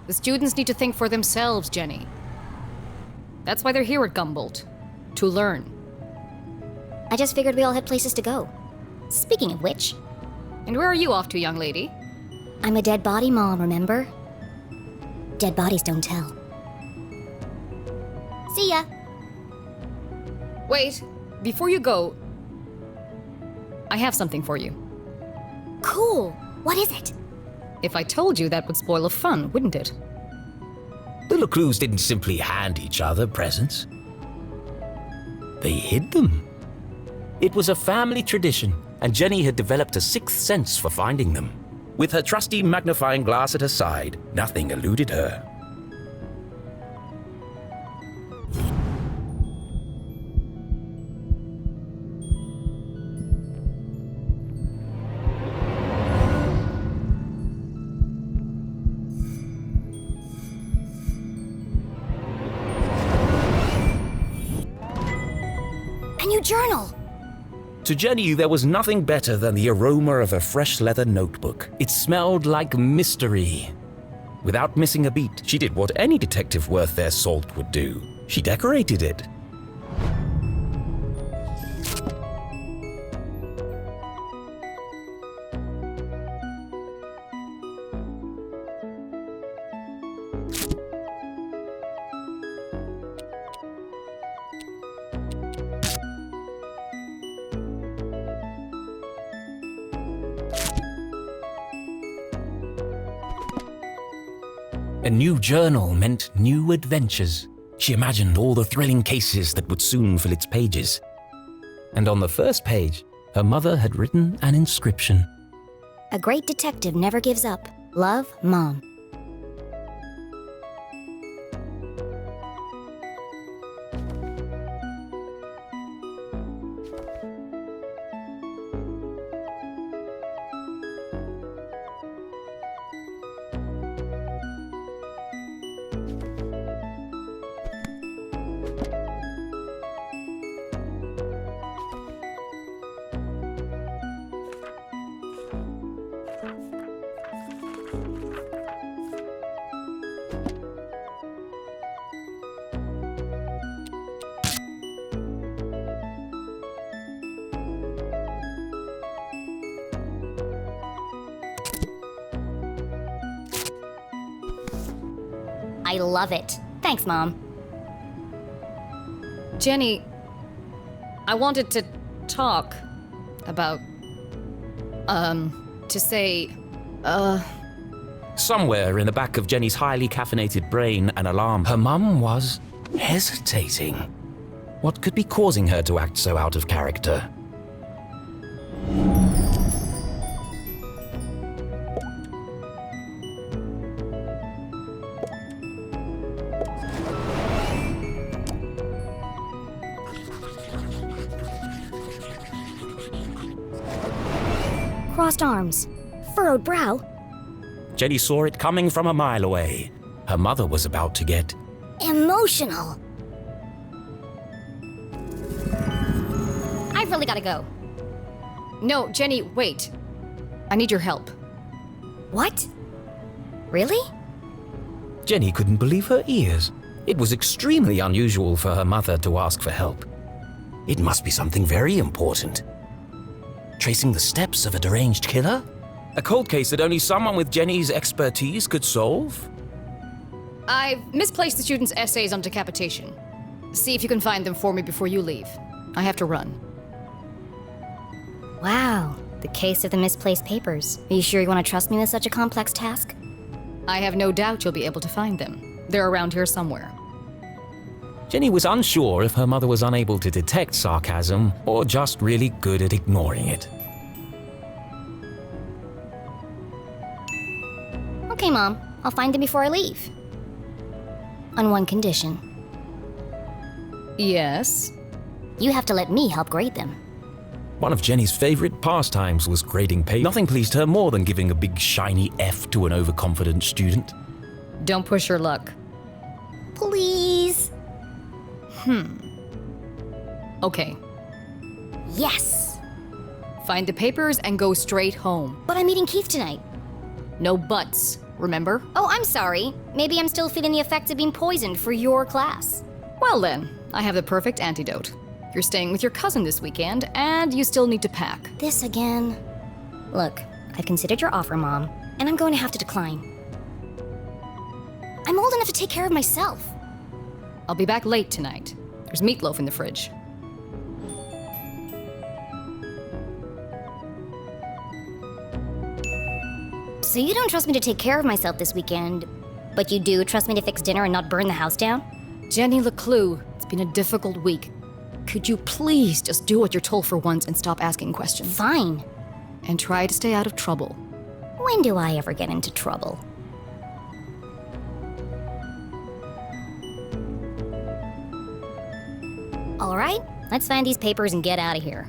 The students need to think for themselves, Jenny. That's why they're here at Gumboldt. To learn. I just figured we all had places to go. Speaking of which... And where are you off to, young lady? I'm a dead body mom, remember? Dead bodies don't tell. See ya! Wait, before you go... I have something for you. Cool! What is it? If I told you, that would spoil the fun, wouldn't it? The LeClues didn't simply hand each other presents. They hid them. It was a family tradition, and Jenny had developed a sixth sense for finding them. With her trusty magnifying glass at her side, nothing eluded her. A new journal! To Jenny, there was nothing better than the aroma of a fresh leather notebook. It smelled like mystery. Without missing a beat, she did what any detective worth their salt would do. She decorated it. A new journal meant new adventures. She imagined all the thrilling cases that would soon fill its pages. And on the first page, her mother had written an inscription. A great detective never gives up. Love, Mom. I love it. Thanks, Mom. Jenny, I wanted to talk about... to say... Somewhere in the back of Jenny's highly caffeinated brain, an alarm. Her mum was hesitating. What could be causing her to act so out of character? Crossed arms. Furrowed brow. Jenny saw it coming from a mile away. Her mother was about to get Emotional. I've really gotta go. No, Jenny, wait. I need your help. What? Really? Jenny couldn't believe her ears. It was extremely unusual for her mother to ask for help. It must be something very important. Tracing the steps of a deranged killer? A cold case that only someone with Jenny's expertise could solve? I've misplaced the students' essays on decapitation. See if you can find them for me before you leave. I have to run. Wow. The case of the misplaced papers. Are you sure you want to trust me with such a complex task? I have no doubt you'll be able to find them. They're around here somewhere. Jenny was unsure if her mother was unable to detect sarcasm or just really good at ignoring it. Okay, Mom. I'll find them before I leave. On one condition. Yes? You have to let me help grade them. One of Jenny's favorite pastimes was grading papers. Nothing pleased her more than giving a big shiny F to an overconfident student. Don't push your luck. Please. Okay. Yes. Find the papers and go straight home. But I'm meeting Keith tonight. No buts. remember? Oh, I'm sorry. Maybe I'm still feeling the effects of being poisoned for your class. Well then, I have the perfect antidote. You're staying with your cousin this weekend, and you still need to pack. This again. Look, I've considered your offer, Mom, and I'm going to have to decline. I'm old enough to take care of myself. I'll be back late tonight. There's meatloaf in the fridge. So you don't trust me to take care of myself this weekend, but you do trust me to fix dinner and not burn the house down? Jenny LeClue, it's been a difficult week. Could you please just do what you're told for once and stop asking questions? Fine. And try to stay out of trouble. When do I ever get into trouble? All right, let's find these papers and get out of here.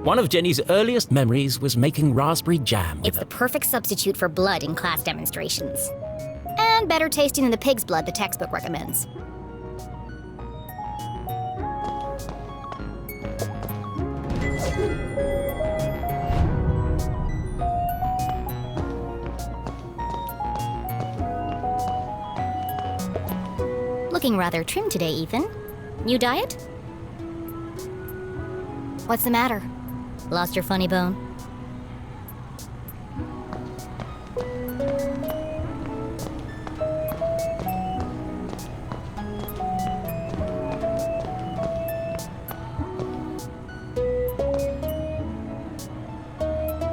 One of Jenny's earliest memories was making raspberry jam with It's the perfect substitute for blood in class demonstrations. And better tasting than the pig's blood the textbook recommends. Looking rather trim today, Ethan. New diet? What's the matter? Lost your funny bone?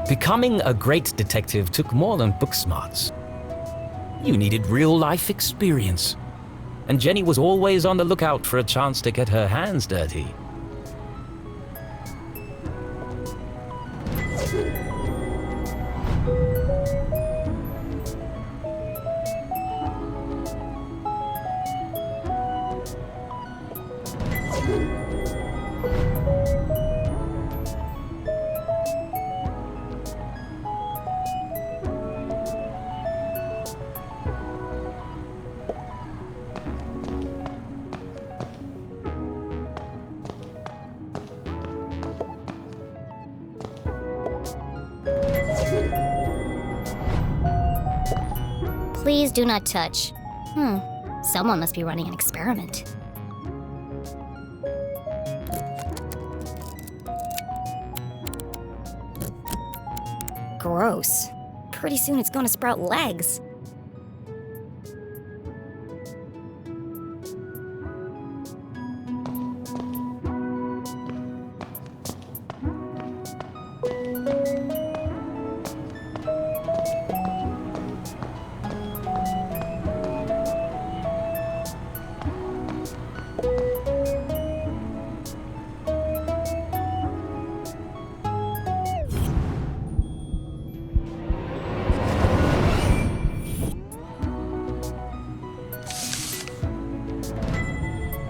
Becoming a great detective took more than book smarts. You needed real-life experience. And Jenny was always on the lookout for a chance to get her hands dirty. Please do not touch. Someone must be running an experiment. Gross. Pretty soon it's gonna sprout legs.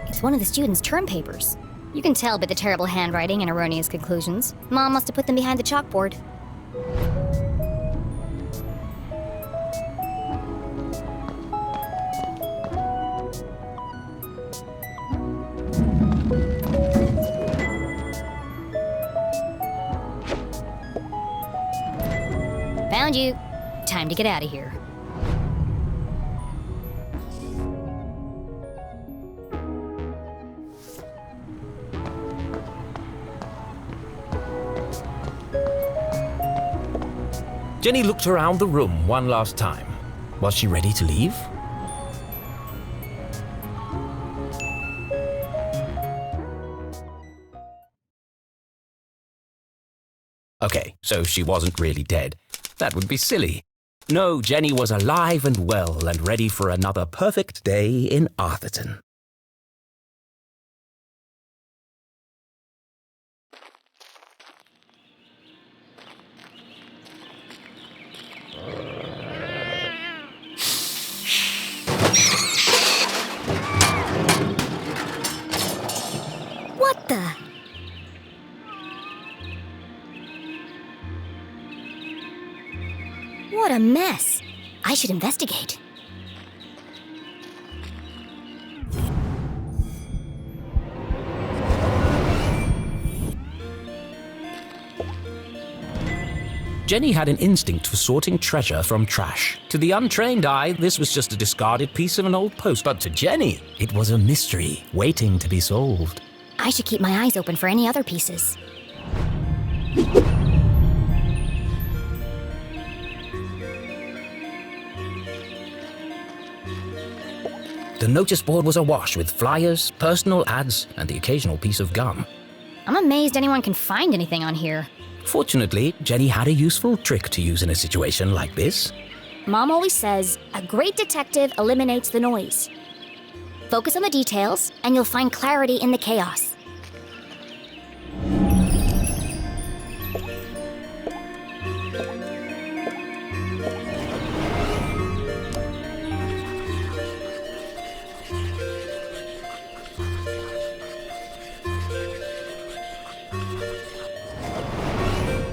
It's one of the students' term papers. You can tell by the terrible handwriting and erroneous conclusions. Mom must have put them behind the chalkboard. Found you. Time to get out of here. Jenny looked around the room one last time. Was she ready to leave? Okay, so she wasn't really dead. That would be silly. No, Jenny was alive and well and ready for another perfect day in Arthurton. What a mess. I should investigate. Jenny had an instinct for sorting treasure from trash. To the untrained eye, this was just a discarded piece of an old post, but to Jenny, it was a mystery waiting to be solved. I should keep my eyes open for any other pieces. The notice board was awash with flyers, personal ads, and the occasional piece of gum. I'm amazed anyone can find anything on here. Fortunately, Jenny had a useful trick to use in a situation like this. Mom always says, a great detective eliminates the noise. Focus on the details, and you'll find clarity in the chaos.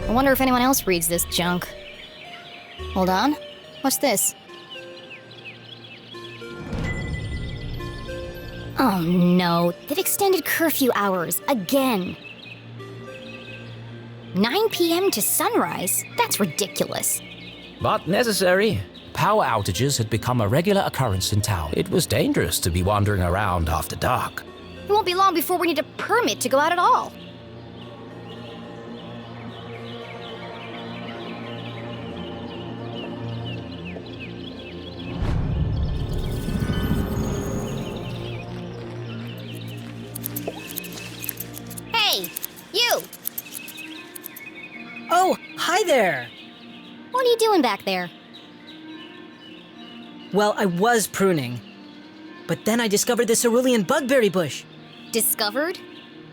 I wonder if anyone else reads this junk. Hold on. What's this? Oh no, they've extended curfew hours again. 9 p.m. to sunrise? That's ridiculous. But necessary. Power outages had become a regular occurrence in town. It was dangerous to be wandering around after dark. It won't be long before we need a permit to go out at all. Hey, you! Oh, hi there! What are you doing back there? Well, I was pruning. But then I discovered this cerulean bugberry bush. Discovered?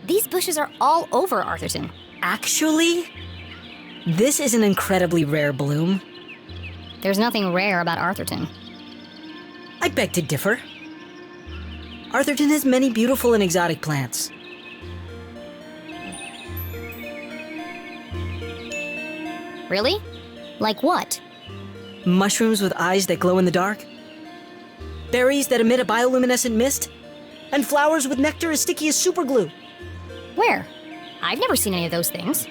These bushes are all over Arthurton. Actually, this is an incredibly rare bloom. There's nothing rare about Arthurton. I beg to differ. Arthurton has many beautiful and exotic plants. Really? Like what? Mushrooms with eyes that glow in the dark. Berries that emit a bioluminescent mist. And flowers with nectar as sticky as superglue. Where? I've never seen any of those things.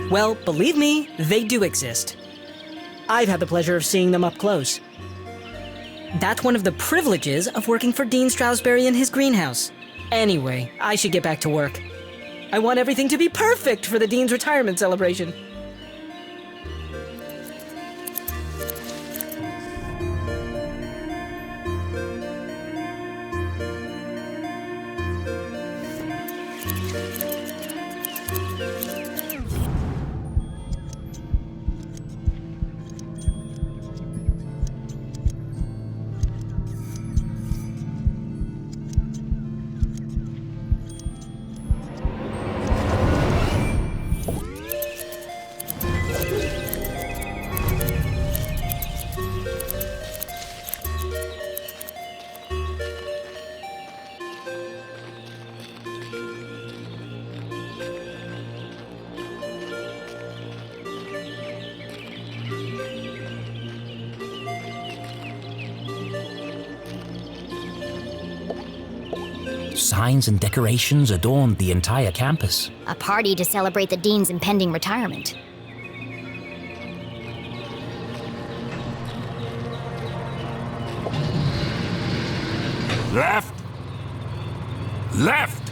Well, believe me, they do exist. I've had the pleasure of seeing them up close. That's one of the privileges of working for Dean Stroudsbury in his greenhouse. Anyway, I should get back to work. I want everything to be perfect for the Dean's retirement celebration. Signs and decorations adorned the entire campus. A party to celebrate the Dean's impending retirement. Left! Left!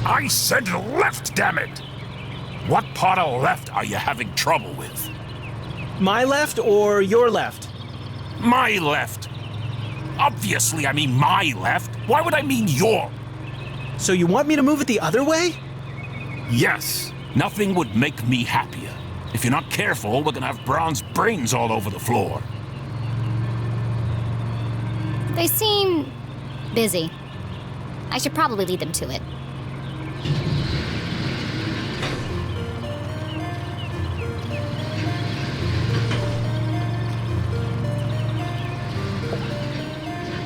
I said left, damn it! What part of left are you having trouble with? My left or your left? My left. Obviously, I mean my left. Why would I mean your? So you want me to move it the other way? Yes. Nothing would make me happier. If you're not careful, we're gonna have bronze brains all over the floor. They seem busy. I should probably lead them to it.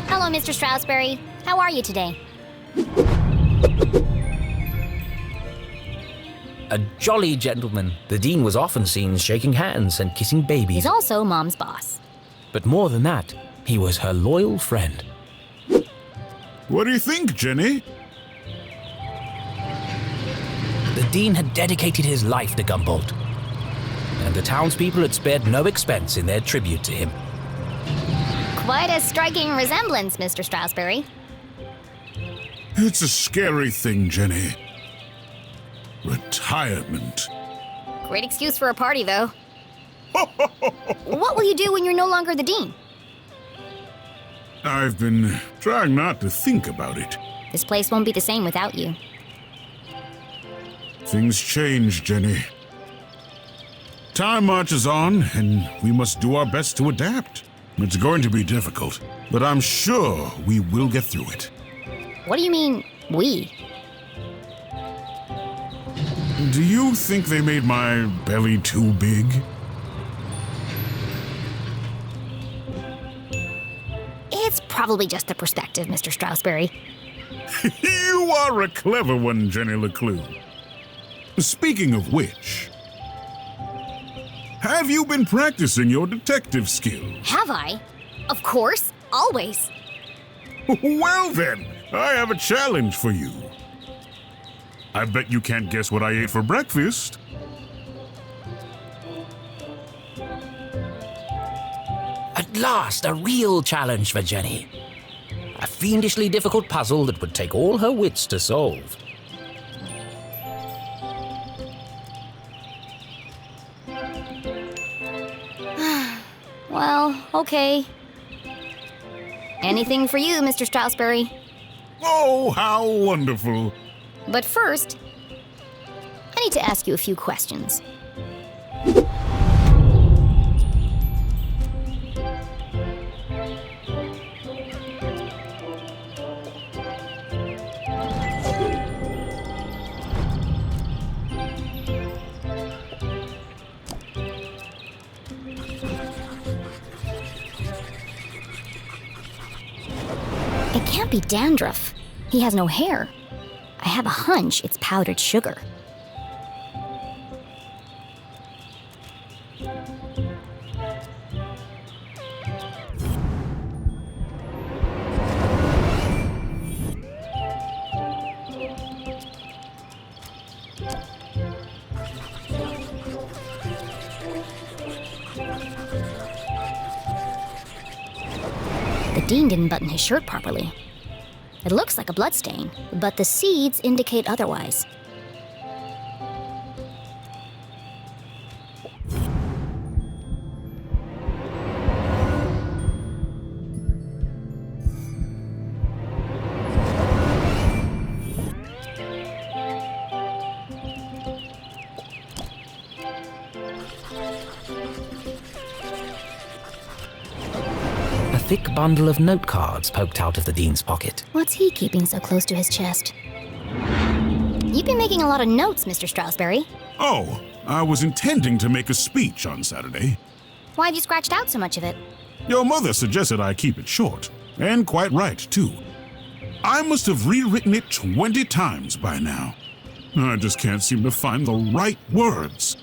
Hello, Mr. Stroudsbury. How are you today? A jolly gentleman, the dean was often seen shaking hands and kissing babies. He's also Mom's boss. But more than that, he was her loyal friend. What do you think, Jenny? The dean had dedicated his life to Gumboldt, and the townspeople had spared no expense in their tribute to him. Quite a striking resemblance, Mr. Strasberry. It's a scary thing, Jenny. Retirement. Great excuse for a party, though. What will you do when you're no longer the dean? I've been trying not to think about it. This place won't be the same without you. Things change, Jenny. Time marches on, and we must do our best to adapt. It's going to be difficult, but I'm sure we will get through it. What do you mean, we? Do you think they made my belly too big? It's probably just a perspective, Mr. Strasberry. You are a clever one, Jenny LeClue. Speaking of which, have you been practicing your detective skills? Have I? Of course, always. Well then, I have a challenge for you. I bet you can't guess what I ate for breakfast. At last, a real challenge for Jenny. A fiendishly difficult puzzle that would take all her wits to solve. Well, okay. Anything for you, Mr. Strasberry. Oh, how wonderful. But first, I need to ask you a few questions. It can't be dandruff. He has no hair. I have a hunch it's powdered sugar. The dean didn't button his shirt properly. It looks like a bloodstain, but the seeds indicate otherwise. A thick bundle of note cards poked out of the dean's pocket. What's he keeping so close to his chest? You've been making a lot of notes, Mr. Strasberry. Oh, I was intending to make a speech on Saturday. Why have you scratched out so much of it? Your mother suggested I keep it short, and quite right, too. I must have rewritten it 20 times by now. I just can't seem to find the right words.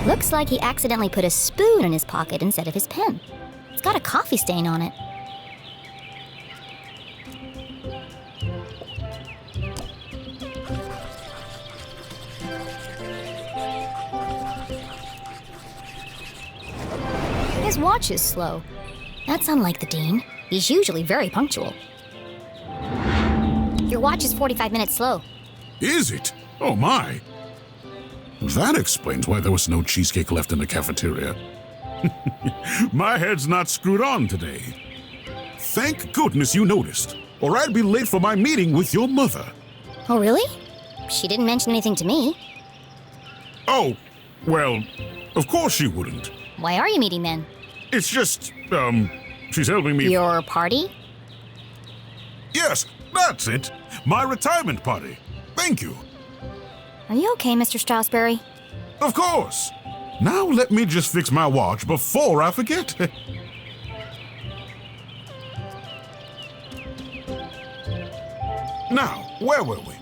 Looks like he accidentally put a spoon in his pocket instead of his pen. It's got a coffee stain on it. His watch is slow. That's unlike the dean. He's usually very punctual. Your watch is 45 minutes slow. Is it? Oh my. That explains why there was no cheesecake left in the cafeteria. My head's not screwed on today. Thank goodness you noticed, or I'd be late for my meeting with your mother. Oh, really? She didn't mention anything to me. Oh, well, of course she wouldn't. Why are you meeting then? It's just, she's helping me. Your party? Yes, that's it. My retirement party. Thank you. Are you okay, Mr. Strasberry? Of course. Now let me just fix my watch before I forget. Now, where were we?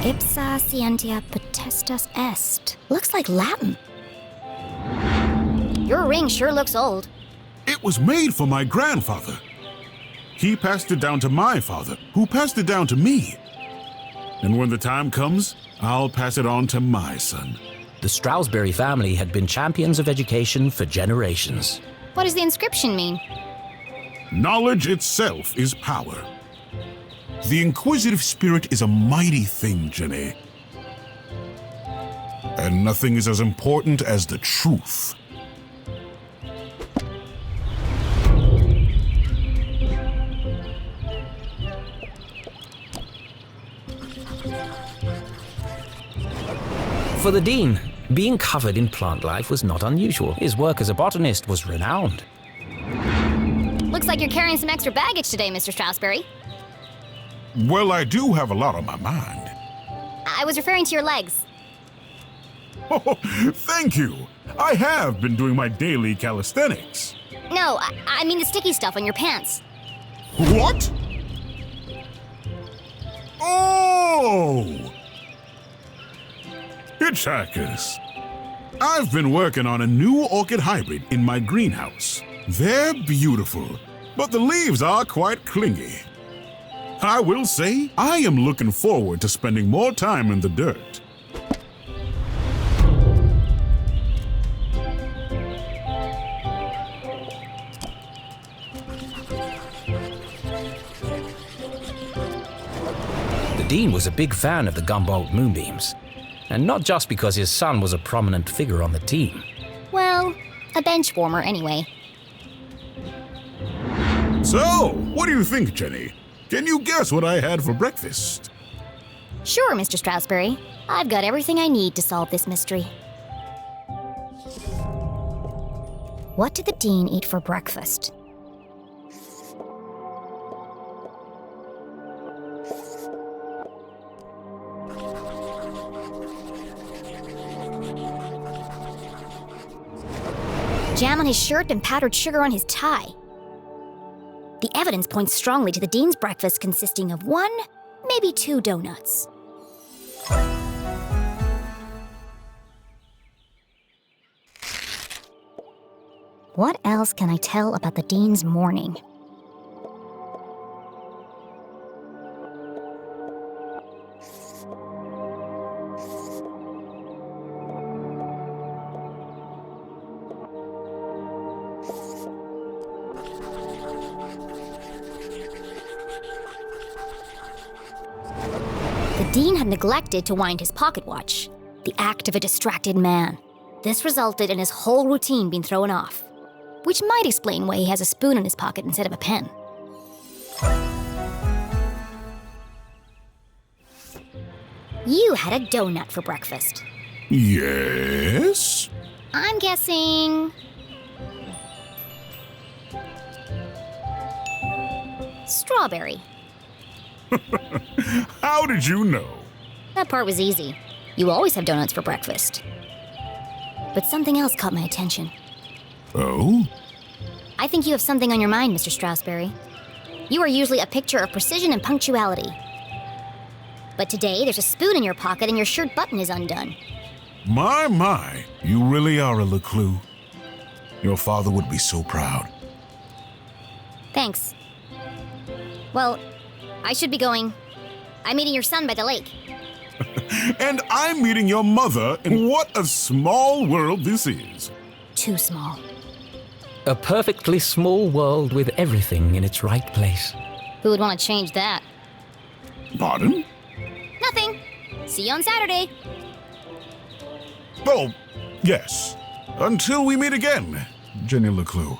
Ipsa scientia potestas est. Looks like Latin. Your ring sure looks old. It was made for my grandfather. He passed it down to my father, who passed it down to me. And when the time comes, I'll pass it on to my son. The Strasberry family had been champions of education for generations. What does the inscription mean? Knowledge itself is power. The inquisitive spirit is a mighty thing, Jenny. And nothing is as important as the truth. For the dean, being covered in plant life was not unusual. His work as a botanist was renowned. Looks like you're carrying some extra baggage today, Mr. Strasberry. Well, I do have a lot on my mind. I was referring to your legs. Oh, thank you. I have been doing my daily calisthenics. No, I mean the sticky stuff on your pants. What? Oh! Hitchhikers. I've been working on a new orchid hybrid in my greenhouse. They're beautiful, but the leaves are quite clingy. I will say, I am looking forward to spending more time in the dirt. The dean was a big fan of the Gumboldt moonbeams, and not just because his son was a prominent figure on the team. Well, a bench warmer anyway. So, what do you think, Jenny? Can you guess what I had for breakfast? Sure, Mr. Strasberry. I've got everything I need to solve this mystery. What did the dean eat for breakfast? Jam on his shirt and powdered sugar on his tie. The evidence points strongly to the dean's breakfast consisting of 1, maybe 2 donuts. What else can I tell about the dean's morning? The dean had neglected to wind his pocket watch, the act of a distracted man. This resulted in his whole routine being thrown off, which might explain why he has a spoon in his pocket instead of a pen. You had a donut for breakfast. Yes? I'm guessing... strawberry. How did you know? That part was easy. You always have donuts for breakfast. But something else caught my attention. Oh? I think you have something on your mind, Mr. Strasberry. You are usually a picture of precision and punctuality. But today, there's a spoon in your pocket and your shirt button is undone. My, you really are a LeClue. Your father would be so proud. Thanks. Well, I should be going. I'm meeting your son by the lake. And I'm meeting your mother, and what a small world this is. Too small. A perfectly small world with everything in its right place. Who would want to change that? Pardon? Nothing. See you on Saturday. Oh, yes. Until we meet again, Jenny LeClue.